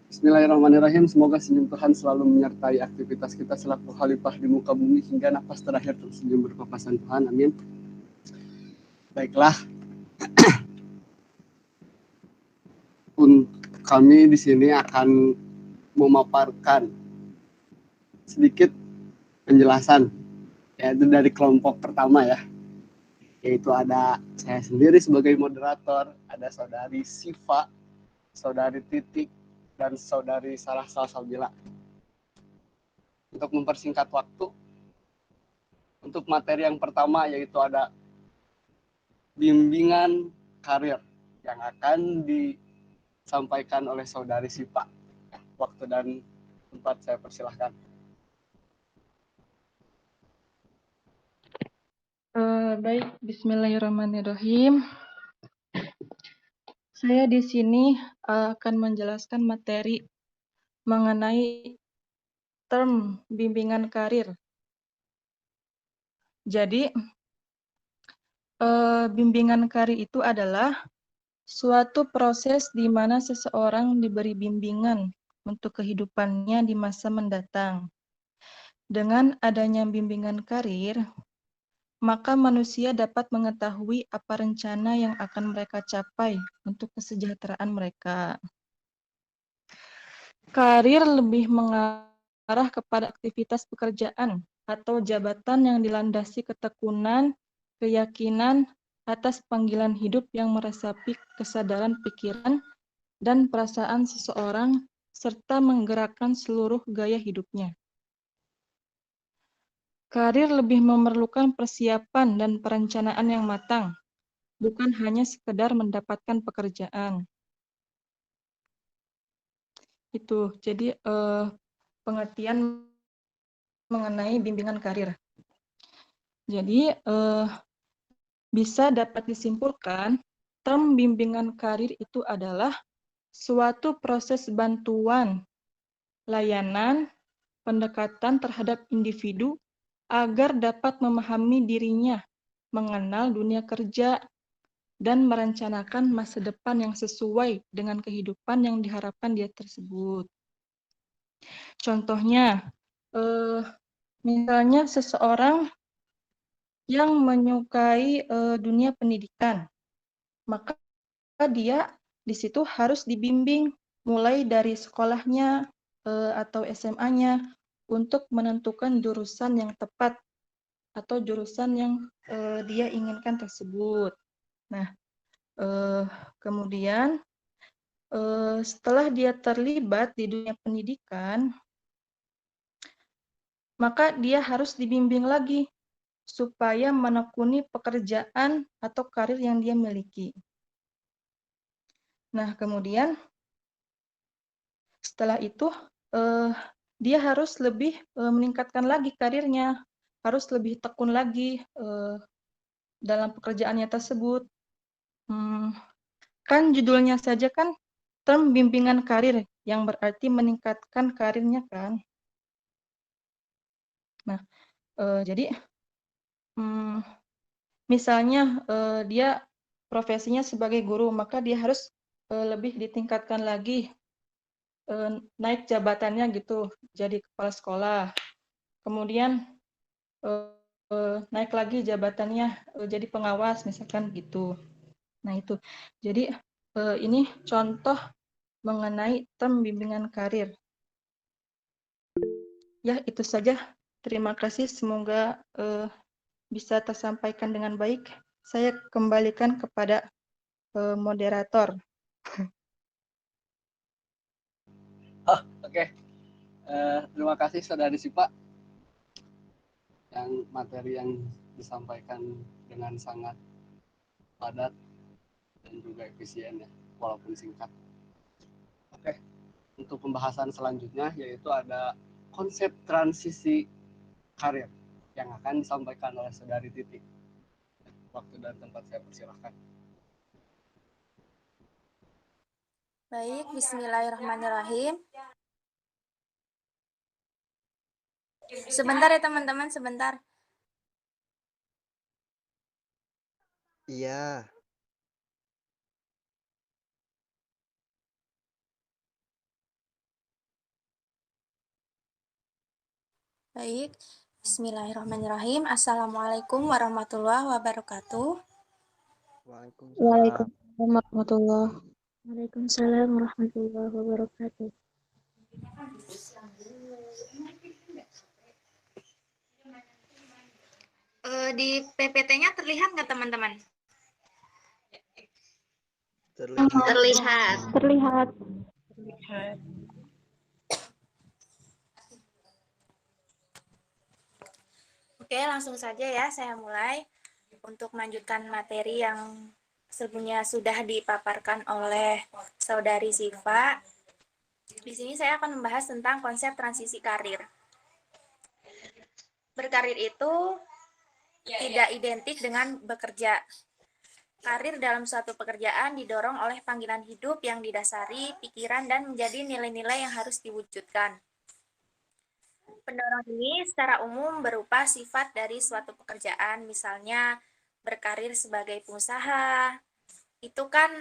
Bismillahirrahmanirrahim. Semoga senyum Tuhan selalu menyertai aktivitas kita selaku khalifah di muka bumi hingga nafas terakhir tersenyum berpapasan Tuhan. Amin. Baiklah, kami di sini akan memaparkan sedikit penjelasan, yaitu dari kelompok pertama ya, yaitu ada saya sendiri sebagai moderator, ada saudari Siva, saudari Titik, dan saudari Sarah Salsabila. Untuk mempersingkat waktu, untuk materi yang pertama yaitu ada bimbingan karir yang akan disampaikan oleh saudari Siva. Waktu dan tempat saya persilahkan. Baik, Bismillahirrahmanirrahim. Saya di sini akan menjelaskan materi mengenai term bimbingan karir. Jadi, bimbingan karir itu adalah suatu proses di mana seseorang diberi bimbingan untuk kehidupannya di masa mendatang. Dengan adanya bimbingan karir, maka manusia dapat mengetahui apa rencana yang akan mereka capai untuk kesejahteraan mereka. Karir lebih mengarah kepada aktivitas pekerjaan atau jabatan yang dilandasi ketekunan, keyakinan atas panggilan hidup yang meresapi kesadaran pikiran dan perasaan seseorang serta menggerakkan seluruh gaya hidupnya. Karir lebih memerlukan persiapan dan perencanaan yang matang, bukan hanya sekedar mendapatkan pekerjaan. Itu, jadi pengertian mengenai bimbingan karir. Jadi, bisa dapat disimpulkan, term bimbingan karir itu adalah suatu proses bantuan, layanan, pendekatan terhadap individu agar dapat memahami dirinya, mengenal dunia kerja, dan merencanakan masa depan yang sesuai dengan kehidupan yang diharapkan dia tersebut. Contohnya, misalnya seseorang yang menyukai dunia pendidikan, maka dia di situ harus dibimbing mulai dari sekolahnya atau SMA-nya untuk menentukan jurusan yang tepat atau jurusan yang dia inginkan tersebut. Nah, kemudian setelah dia terlibat di dunia pendidikan, maka dia harus dibimbing lagi supaya menekuni pekerjaan atau karir yang dia miliki. Nah, kemudian setelah itu dia harus lebih meningkatkan lagi karirnya, harus lebih tekun lagi dalam pekerjaannya tersebut. Kan judulnya saja kan term bimbingan karir, yang berarti meningkatkan karirnya kan. Nah, jadi misalnya dia profesinya sebagai guru, maka dia harus lebih ditingkatkan lagi, naik jabatannya gitu, jadi kepala sekolah. Kemudian naik lagi jabatannya jadi pengawas misalkan gitu. Nah itu, jadi ini contoh mengenai term bimbingan karir. Ya itu saja, terima kasih, semoga bisa tersampaikan dengan baik. Saya kembalikan kepada moderator. Oke. Terima kasih saudari Siva yang materi yang disampaikan dengan sangat padat dan juga efisien ya, walaupun singkat. Oke, untuk pembahasan selanjutnya yaitu ada konsep transisi karir yang akan disampaikan oleh saudari Titik. Waktu dan tempat saya persilahkan. Baik, bismillahirrahmanirrahim. Sebentar ya teman-teman, sebentar. Iya. Baik, Bismillahirrahmanirrahim. Assalamualaikum warahmatullahi wabarakatuh. Waalaikumsalam. Waalaikumsalam warahmatullahi wabarakatuh. Di PPT-nya terlihat nggak teman-teman? Terlihat. Terlihat. Oke, langsung saja ya saya mulai untuk melanjutkan materi yang sebelumnya sudah dipaparkan oleh Saudari Siva. Di sini saya akan membahas tentang konsep transisi karir. Berkarir itu tidak identik dengan bekerja. Karir dalam suatu pekerjaan didorong oleh panggilan hidup yang didasari pikiran dan menjadi nilai-nilai yang harus diwujudkan. Pendorong ini secara umum berupa sifat dari suatu pekerjaan, misalnya berkarir sebagai pengusaha. Itu kan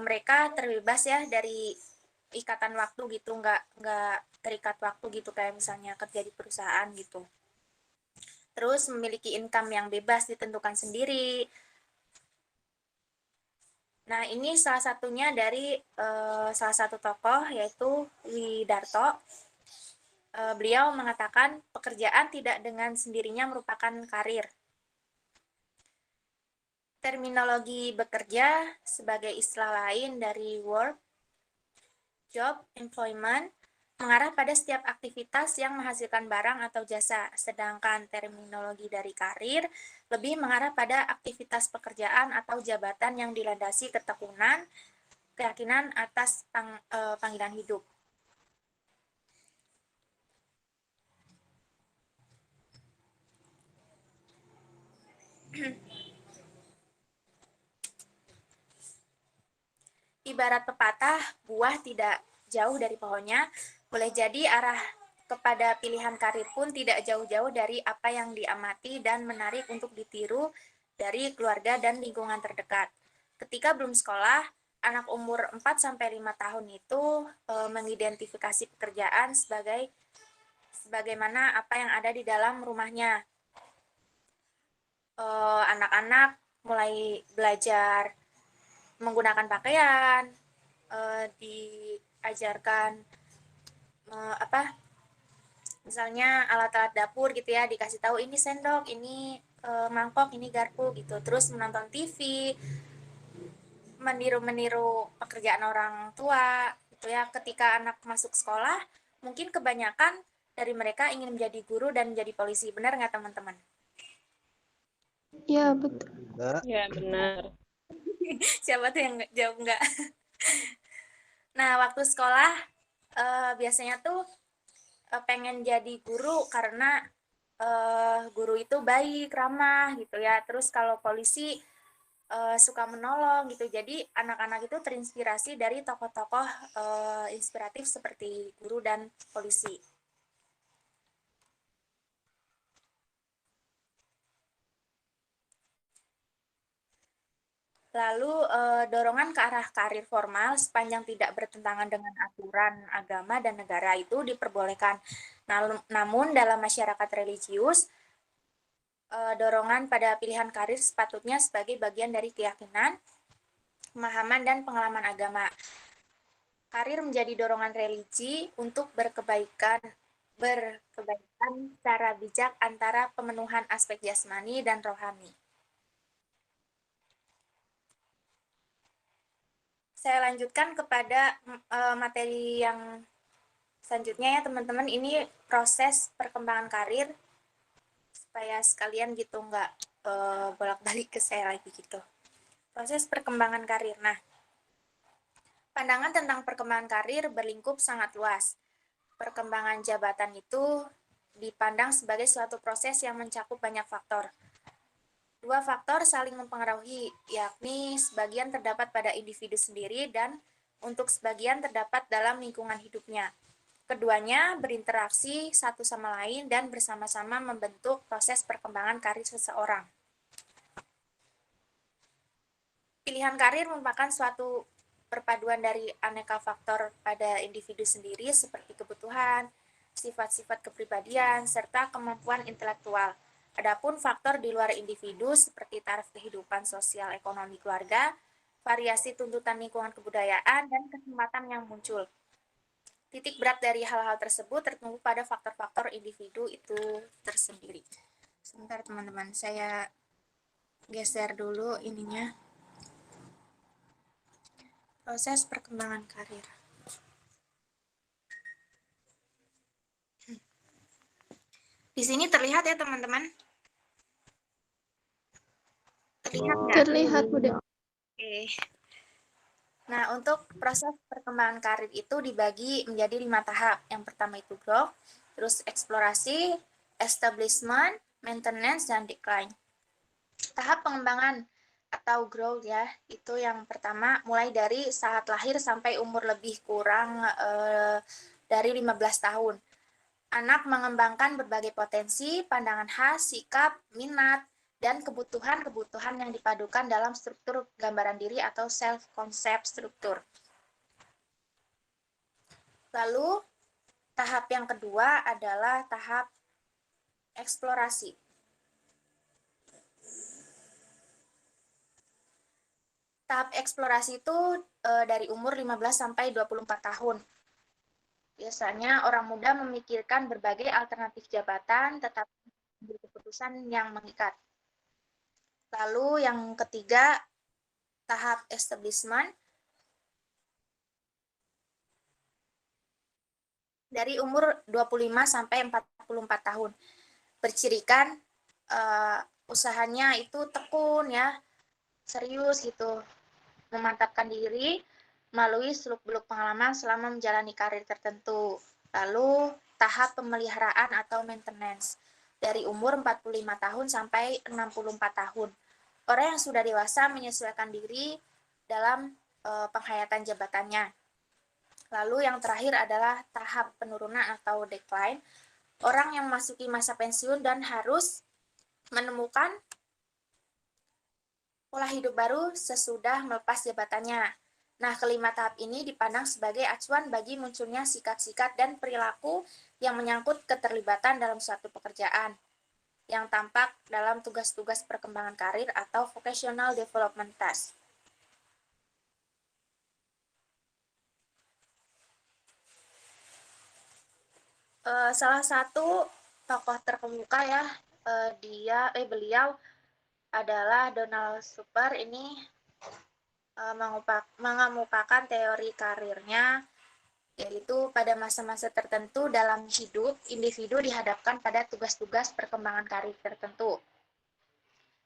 mereka terbebas ya dari ikatan waktu gitu, nggak terikat waktu gitu kayak misalnya kerja di perusahaan gitu. Terus memiliki income yang bebas ditentukan sendiri. Nah, ini salah satunya dari salah satu tokoh yaitu Widarto. Beliau mengatakan pekerjaan tidak dengan sendirinya merupakan karir. Terminologi bekerja sebagai istilah lain dari work, job, employment mengarah pada setiap aktivitas yang menghasilkan barang atau jasa, sedangkan terminologi dari karir lebih mengarah pada aktivitas pekerjaan atau jabatan yang dilandasi ketekunan, keyakinan atas panggilan hidup. Ibarat pepatah, buah tidak jauh dari pohonnya, boleh jadi arah kepada pilihan karir pun tidak jauh-jauh dari apa yang diamati dan menarik untuk ditiru dari keluarga dan lingkungan terdekat. Ketika belum sekolah, anak umur 4-5 tahun itu mengidentifikasi pekerjaan sebagaimana apa yang ada di dalam rumahnya. Anak-anak mulai belajar menggunakan pakaian, diajarkan misalnya alat-alat dapur gitu ya, dikasih tahu ini sendok, ini mangkok, ini garpu gitu. Terus menonton TV, meniru-meniru pekerjaan orang tua gitu ya. Ketika anak masuk sekolah, mungkin kebanyakan dari mereka ingin menjadi guru dan menjadi polisi. Benar nggak teman-teman? Ya, betul. Ya, benar. Siapa tuh yang jawab enggak? Nah, waktu sekolah biasanya tuh pengen jadi guru karena guru itu baik, ramah gitu ya. Terus kalau polisi suka menolong gitu. Jadi anak-anak itu terinspirasi dari tokoh-tokoh inspiratif seperti guru dan polisi. Lalu dorongan ke arah karir formal sepanjang tidak bertentangan dengan aturan agama dan negara itu diperbolehkan. Namun dalam masyarakat religius, dorongan pada pilihan karir sepatutnya sebagai bagian dari keyakinan, pemahaman, dan pengalaman agama. Karir menjadi dorongan religi untuk berkebaikan secara bijak antara pemenuhan aspek jasmani dan rohani. Saya lanjutkan kepada materi yang selanjutnya ya teman-teman. Ini proses perkembangan karir supaya sekalian gitu nggak bolak-balik ke saya lagi gitu. Proses perkembangan karir. Nah, pandangan tentang perkembangan karir berlingkup sangat luas. Perkembangan jabatan itu dipandang sebagai suatu proses yang mencakup banyak faktor. Dua faktor saling mempengaruhi, yakni sebagian terdapat pada individu sendiri dan untuk sebagian terdapat dalam lingkungan hidupnya. Keduanya berinteraksi satu sama lain dan bersama-sama membentuk proses perkembangan karir seseorang. Pilihan karir merupakan suatu perpaduan dari aneka faktor pada individu sendiri seperti kebutuhan, sifat-sifat kepribadian, serta kemampuan intelektual. Adapun faktor di luar individu seperti taraf kehidupan sosial ekonomi keluarga, variasi tuntutan lingkungan kebudayaan, dan kesempatan yang muncul. Titik berat dari hal-hal tersebut tertumpu pada faktor-faktor individu itu tersendiri. Sebentar teman-teman, saya geser dulu ininya. Proses perkembangan karir. Di sini terlihat ya teman-teman? Terlihat nggak? Terlihat, Bunda. Oke. Nah, untuk proses perkembangan karir itu dibagi menjadi 5 tahap. Yang pertama itu growth, terus eksplorasi, establishment, maintenance, dan decline. Tahap pengembangan atau growth ya, itu yang pertama mulai dari saat lahir sampai umur lebih kurang dari 15 tahun. Anak mengembangkan berbagai potensi, pandangan khas, sikap, minat, dan kebutuhan-kebutuhan yang dipadukan dalam struktur gambaran diri atau self-concept struktur. Lalu, tahap yang kedua adalah tahap eksplorasi. Tahap eksplorasi itu dari umur 15 sampai 24 tahun. Biasanya orang muda memikirkan berbagai alternatif jabatan, tetapi mengambil keputusan yang mengikat. Lalu yang ketiga, tahap establishment. Dari umur 25 sampai 44 tahun. Bercirikan usahanya itu tekun ya, serius gitu. Memantapkan diri melalui seluk-beluk pengalaman selama menjalani karir tertentu. Lalu tahap pemeliharaan atau maintenance dari umur 45 tahun sampai 64 tahun. Orang yang sudah dewasa menyesuaikan diri dalam penghayatan jabatannya. Lalu yang terakhir adalah tahap penurunan atau decline. Orang yang memasuki masa pensiun dan harus menemukan pola hidup baru sesudah melepas jabatannya. Nah, kelima tahap ini dipandang sebagai acuan bagi munculnya sikap-sikap dan perilaku yang menyangkut keterlibatan dalam suatu pekerjaan yang tampak dalam tugas-tugas perkembangan karir atau vocational development task. Salah satu tokoh terkemuka ya, beliau adalah Donald Super. Ini mengemukakan teori karirnya, yaitu pada masa-masa tertentu dalam hidup, individu dihadapkan pada tugas-tugas perkembangan karir tertentu,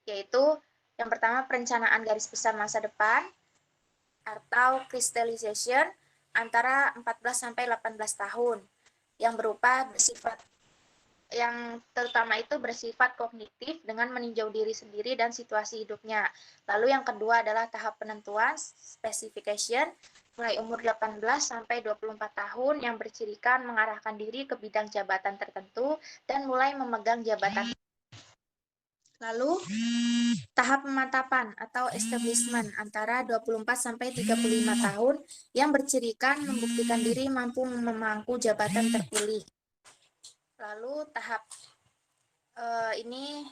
yaitu yang pertama perencanaan garis besar masa depan atau crystallization antara 14 sampai 18 tahun yang berupa bersifat yang terutama itu bersifat kognitif dengan meninjau diri sendiri dan situasi hidupnya. Lalu yang kedua adalah tahap penentuan, specification, mulai umur 18 sampai 24 tahun yang bercirikan mengarahkan diri ke bidang jabatan tertentu dan mulai memegang jabatan. Lalu tahap pemantapan atau establishment antara 24 sampai 35 tahun yang bercirikan membuktikan diri mampu memangku jabatan terpilih. Lalu tahap ini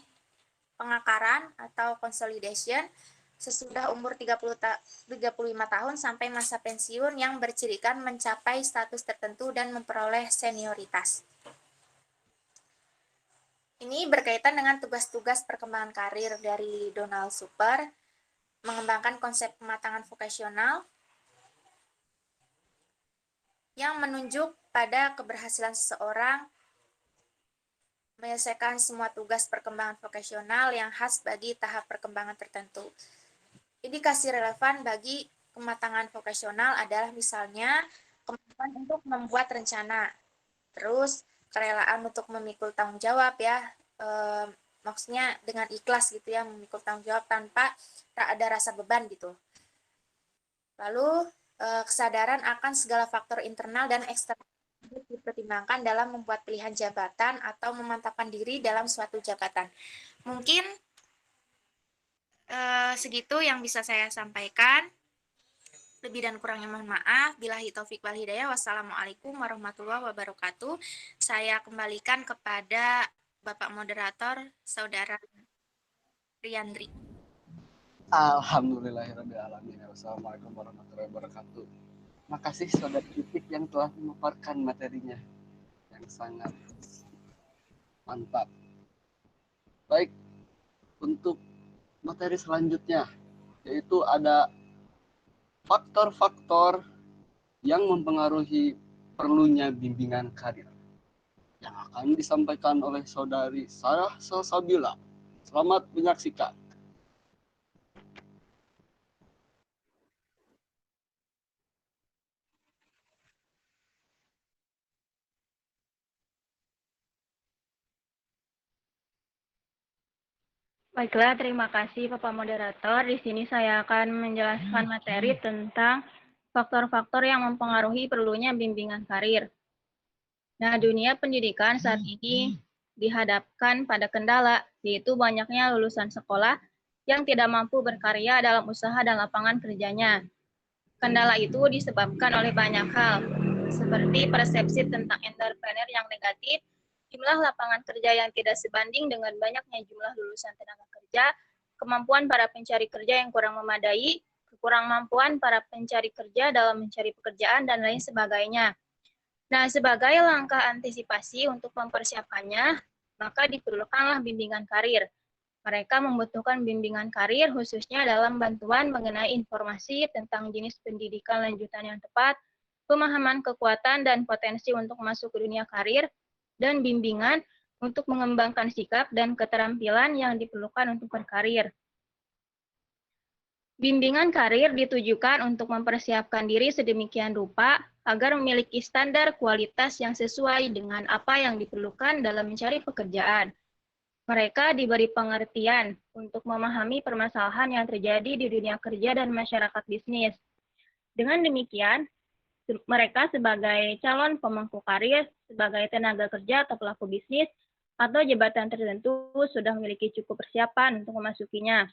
pengakaran atau consolidation sesudah umur 35 tahun sampai masa pensiun yang bercirikan mencapai status tertentu dan memperoleh senioritas. Ini berkaitan dengan tugas-tugas perkembangan karir dari Donald Super, mengembangkan konsep pematangan vokasional yang menunjuk pada keberhasilan seseorang menyelesaikan semua tugas perkembangan vokasional yang khas bagi tahap perkembangan tertentu. Indikasi relevan bagi kematangan vokasional adalah misalnya kemampuan untuk membuat rencana, terus kerelaan untuk memikul tanggung jawab ya, maksudnya dengan ikhlas gitu ya, memikul tanggung jawab tanpa tak ada rasa beban gitu. Lalu kesadaran akan segala faktor internal dan eksternal dipertimbangkan dalam membuat pilihan jabatan atau memantapkan diri dalam suatu jabatan. Mungkin segitu yang bisa saya sampaikan. Lebih dan kurangnya mohon maaf. Billahi taufik wal hidayah. Wassalamualaikum warahmatullahi wabarakatuh. Saya kembalikan kepada Bapak Moderator, Saudara Riandri. Alhamdulillahirrahmanirrahim. Wassalamualaikum warahmatullahi wabarakatuh. Makasih Saudara Titik yang telah memaparkan materinya yang sangat mantap. Baik, untuk materi selanjutnya yaitu ada faktor-faktor yang mempengaruhi perlunya bimbingan karir yang akan disampaikan oleh Saudari Sarah Salsabila. Selamat menyaksikan. Baiklah, terima kasih Bapak Moderator. Di sini saya akan menjelaskan materi tentang faktor-faktor yang mempengaruhi perlunya bimbingan karir. Nah, dunia pendidikan saat ini dihadapkan pada kendala, yaitu banyaknya lulusan sekolah yang tidak mampu berkarya dalam usaha dan lapangan kerjanya. Kendala itu disebabkan oleh banyak hal, seperti persepsi tentang entrepreneur yang negatif, jumlah lapangan kerja yang tidak sebanding dengan banyaknya jumlah lulusan tenaga kerja, kemampuan para pencari kerja yang kurang memadai, kekurangmampuan para pencari kerja dalam mencari pekerjaan, dan lain sebagainya. Nah, sebagai langkah antisipasi untuk mempersiapkannya, maka diperlukanlah bimbingan karir. Mereka membutuhkan bimbingan karir khususnya dalam bantuan mengenai informasi tentang jenis pendidikan lanjutan yang tepat, pemahaman kekuatan dan potensi untuk masuk ke dunia karir, dan bimbingan untuk mengembangkan sikap dan keterampilan yang diperlukan untuk berkarir. Bimbingan karir ditujukan untuk mempersiapkan diri sedemikian rupa agar memiliki standar kualitas yang sesuai dengan apa yang diperlukan dalam mencari pekerjaan. Mereka diberi pengertian untuk memahami permasalahan yang terjadi di dunia kerja dan masyarakat bisnis. Dengan demikian, mereka sebagai calon pemangku karir, sebagai tenaga kerja atau pelaku bisnis, atau jabatan tertentu sudah memiliki cukup persiapan untuk memasukinya.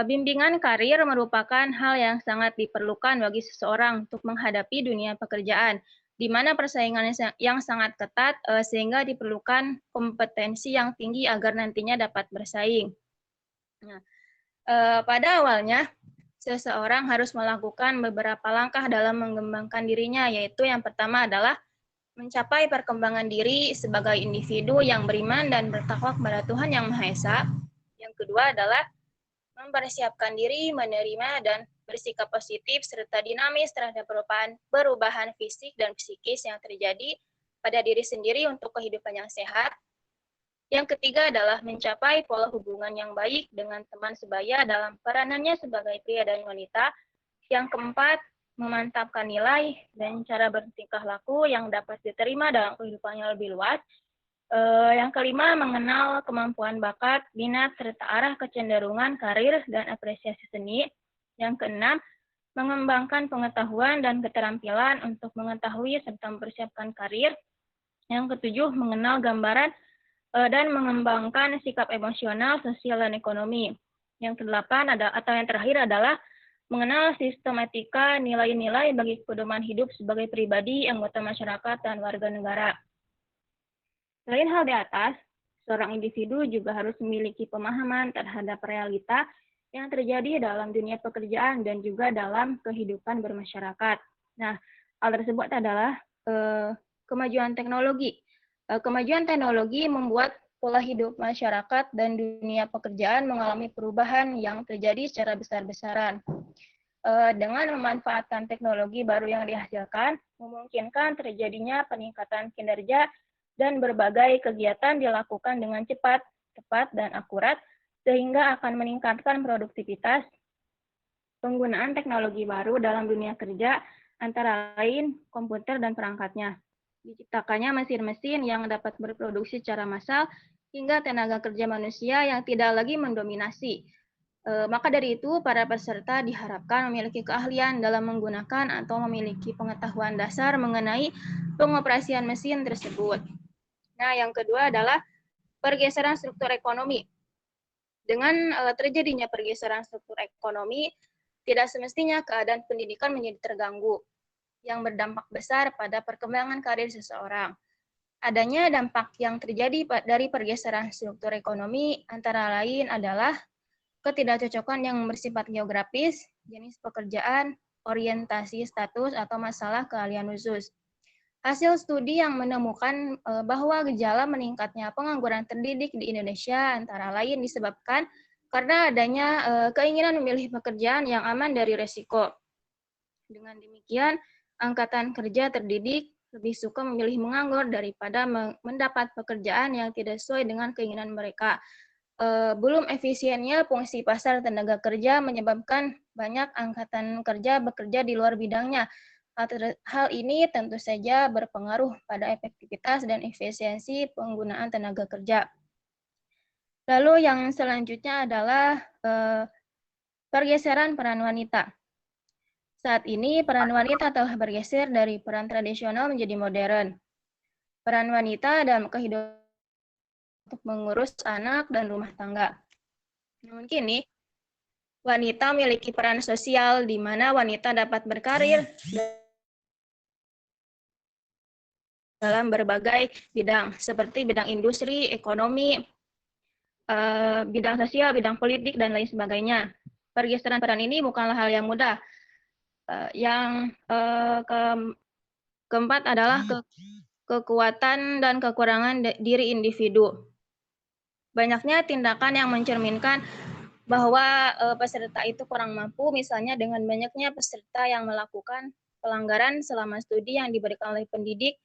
Bimbingan karir merupakan hal yang sangat diperlukan bagi seseorang untuk menghadapi dunia pekerjaan, di mana persaingan yang sangat ketat sehingga diperlukan kompetensi yang tinggi agar nantinya dapat bersaing. Nah, pada awalnya, seseorang harus melakukan beberapa langkah dalam mengembangkan dirinya, yaitu yang pertama adalah mencapai perkembangan diri sebagai individu yang beriman dan bertakwa kepada Tuhan Yang Maha Esa. Yang kedua adalah mempersiapkan diri, menerima dan bersikap positif serta dinamis terhadap perubahan fisik dan psikis yang terjadi pada diri sendiri untuk kehidupan yang sehat. Yang ketiga adalah mencapai pola hubungan yang baik dengan teman sebaya dalam peranannya sebagai pria dan wanita. Yang keempat, memantapkan nilai dan cara bertingkah laku yang dapat diterima dalam kehidupannya lebih luas. Yang kelima, mengenal kemampuan bakat, minat, serta arah kecenderungan karir dan apresiasi seni. Yang keenam, mengembangkan pengetahuan dan keterampilan untuk mengetahui serta mempersiapkan karir. Yang ketujuh, mengenal gambaran dan mengembangkan sikap emosional, sosial, dan ekonomi. Yang kedelapan atau yang terakhir adalah mengenal sistematika nilai-nilai bagi pedoman hidup sebagai pribadi, anggota masyarakat, dan warga negara. Selain hal di atas, seorang individu juga harus memiliki pemahaman terhadap realita yang terjadi dalam dunia pekerjaan dan juga dalam kehidupan bermasyarakat. Nah, hal tersebut adalah kemajuan teknologi. Kemajuan teknologi membuat pola hidup masyarakat dan dunia pekerjaan mengalami perubahan yang terjadi secara besar-besaran. Dengan memanfaatkan teknologi baru yang dihasilkan, memungkinkan terjadinya peningkatan kinerja dan berbagai kegiatan dilakukan dengan cepat, tepat, dan akurat, sehingga akan meningkatkan produktivitas. Penggunaan teknologi baru dalam dunia kerja, antara lain komputer dan perangkatnya. Diciptakannya mesin-mesin yang dapat berproduksi secara massal hingga tenaga kerja manusia yang tidak lagi mendominasi. Maka dari itu, para peserta diharapkan memiliki keahlian dalam menggunakan atau memiliki pengetahuan dasar mengenai pengoperasian mesin tersebut. Nah, yang kedua adalah pergeseran struktur ekonomi. Dengan terjadinya pergeseran struktur ekonomi, tidak semestinya keadaan pendidikan menjadi terganggu, yang berdampak besar pada perkembangan karir seseorang. Adanya dampak yang terjadi dari pergeseran struktur ekonomi antara lain adalah ketidakcocokan yang bersifat geografis, jenis pekerjaan, orientasi status, atau masalah keahlian khusus. Hasil studi yang menemukan bahwa gejala meningkatnya pengangguran terdidik di Indonesia antara lain disebabkan karena adanya keinginan memilih pekerjaan yang aman dari resiko. Dengan demikian, angkatan kerja terdidik lebih suka memilih menganggur daripada mendapat pekerjaan yang tidak sesuai dengan keinginan mereka. Belum efisiennya fungsi pasar tenaga kerja menyebabkan banyak angkatan kerja bekerja di luar bidangnya. Hal ini tentu saja berpengaruh pada efektivitas dan efisiensi penggunaan tenaga kerja. Lalu yang selanjutnya adalah pergeseran peran wanita. Saat ini peran wanita telah bergeser dari peran tradisional menjadi modern. Peran wanita dalam kehidupan untuk mengurus anak dan rumah tangga. Namun kini, wanita memiliki peran sosial di mana wanita dapat berkarir dalam berbagai bidang, seperti bidang industri, ekonomi, bidang sosial, bidang politik, dan lain sebagainya. Pergeseran peran ini bukanlah hal yang mudah. Yang keempat adalah kekuatan dan kekurangan diri individu. Banyaknya tindakan yang mencerminkan bahwa peserta itu kurang mampu, misalnya dengan banyaknya peserta yang melakukan pelanggaran selama studi yang diberikan oleh pendidik.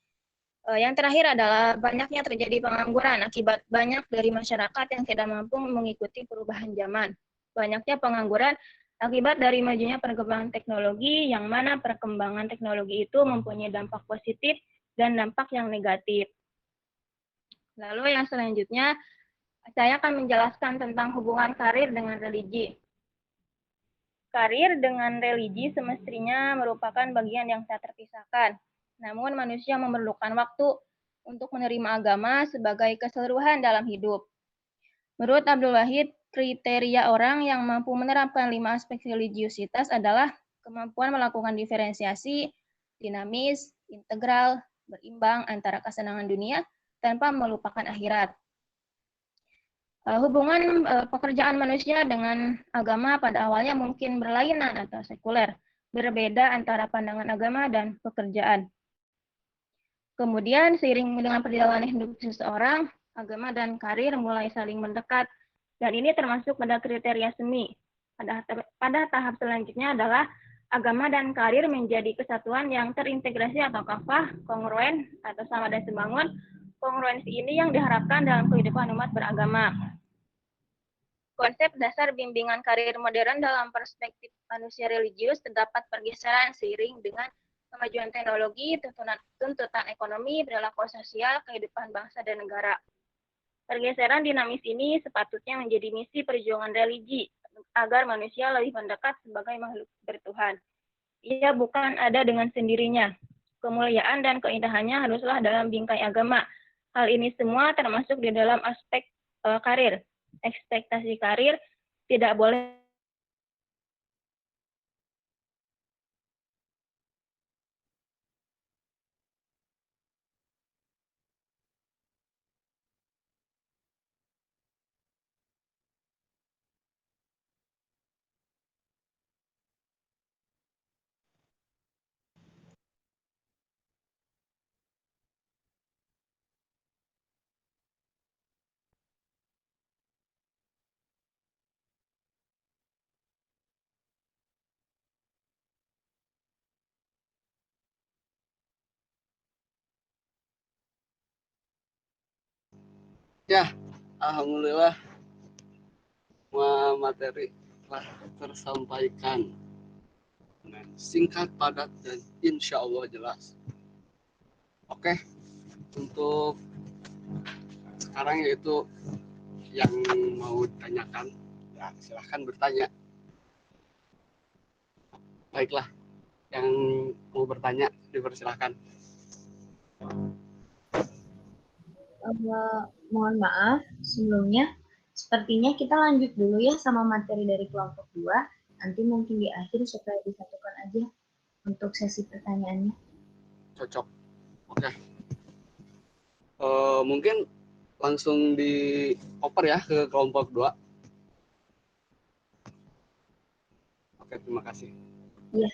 Yang terakhir adalah banyaknya terjadi pengangguran akibat banyak dari masyarakat yang tidak mampu mengikuti perubahan zaman. Banyaknya pengangguran akibat dari majunya perkembangan teknologi, yang mana perkembangan teknologi itu mempunyai dampak positif dan dampak yang negatif. Lalu yang selanjutnya, saya akan menjelaskan tentang hubungan karir dengan religi. Karir dengan religi semestinya merupakan bagian yang tak terpisahkan. Namun manusia memerlukan waktu untuk menerima agama sebagai keseluruhan dalam hidup. Menurut Abdul Wahid, kriteria orang yang mampu menerapkan 5 aspek religiusitas adalah kemampuan melakukan diferensiasi, dinamis, integral, berimbang antara kesenangan dunia tanpa melupakan akhirat. Hubungan pekerjaan manusia dengan agama pada awalnya mungkin berlainan atau sekuler, berbeda antara pandangan agama dan pekerjaan. Kemudian seiring dengan perjalanan hidup seseorang, agama dan karir mulai saling mendekat, dan ini termasuk pada kriteria semi. Pada tahap selanjutnya adalah agama dan karir menjadi kesatuan yang terintegrasi atau kafah, kongruen atau sama dan sebangun. Kongruensi ini yang diharapkan dalam kehidupan umat beragama. Konsep dasar bimbingan karir modern dalam perspektif manusia religius terdapat pergeseran seiring dengan kemajuan teknologi, tuntutan ekonomi, perilaku sosial, kehidupan bangsa dan negara. Pergeseran dinamis ini sepatutnya menjadi misi perjuangan religi agar manusia lebih mendekat sebagai makhluk bertuhan. Ia bukan ada dengan sendirinya. Kemuliaan dan keindahannya haruslah dalam bingkai agama. Hal ini semua termasuk di dalam aspek karir. Ekspektasi karir tidak boleh Ya, alhamdulillah semua materi telah tersampaikan dengan singkat, padat, dan insya Allah jelas. Oke, untuk sekarang yaitu yang mau ditanyakan, ya silahkan bertanya. Baiklah, yang mau bertanya dipersilahkan. Mohon maaf sebelumnya, sepertinya kita lanjut dulu ya sama materi dari kelompok 2. Nanti mungkin di akhir supaya disatukan aja untuk sesi pertanyaannya. Cocok. Oke. Mungkin langsung dioper ya ke kelompok 2. Oke, terima kasih. Iya.